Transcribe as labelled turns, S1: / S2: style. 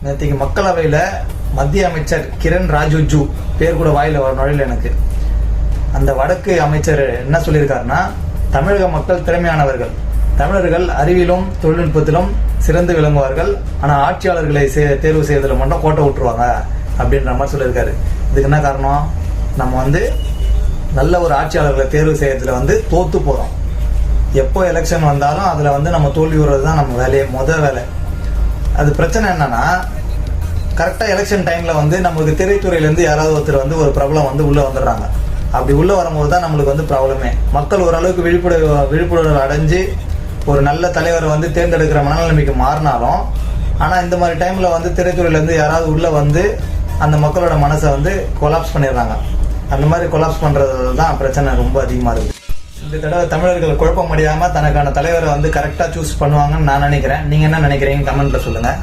S1: நேற்றுக்கு மக்களவையில் மத்திய அமைச்சர் கிரண் ரிஜிஜு பேர் கூட வாயில நுழையில எனக்கு. அந்த வடக்கு அமைச்சர் என்ன சொல்லியிருக்காருன்னா, தமிழக மக்கள் திறமையானவர்கள், தமிழர்கள் அறிவிலும் தொழில்நுட்பத்திலும் சிறந்து விளங்குவார்கள், ஆனால் ஆட்சியாளர்களை தேர்வு செய்வதில் மட்டும் கோட்டை விட்டுருவாங்க அப்படின்ற மாதிரி சொல்லியிருக்காரு. இதுக்கு என்ன காரணம்? நம்ம நல்ல ஒரு ஆட்சியாளர்களை தேர்வு செய்யறதுல தோத்து போறோம். எப்போ எலெக்ஷன் வந்தாலும் அதில் நம்ம தோல்வி விடுறது தான் நம்ம வேலையே, வேலை. அது பிரச்சனை என்னன்னா, கரெக்டாக எலெக்ஷன் டைமில் நம்மளுக்கு திரைத்துறையிலேருந்து யாராவது ஒருத்தர் ஒரு பிரபலம் உள்ளே வந்துடுறாங்க. அப்படி உள்ளே வரும்போது தான் நம்மளுக்கு ப்ராப்ளமே. மக்கள் ஓரளவுக்கு விழிப்புணர்வு அடைஞ்சு ஒரு நல்ல தலைவரை தேர்ந்தெடுக்கிற மனநிலைமைக்கு மாறினாலும், ஆனால் இந்த மாதிரி டைமில் திரைத்துறையிலேருந்து யாராவது உள்ளே அந்த மக்களோட மனசை கொலாப்ஸ் பண்ணிடுறாங்க. அந்த மாதிரி கொலாப்ஸ் பண்ணுறது தான் பிரச்சனை ரொம்ப அதிகமாக இருக்குது. இந்த தடவை தமிழர்கள் குழப்பம் அடையாமல் தனக்கான தலைவரை கரெக்டாக சூஸ் பண்ணுவாங்கன்னு நான் நினைக்கிறேன். நீங்கள் என்ன நினைக்கிறீங்க? கமெண்ட்டில் சொல்லுங்கள்.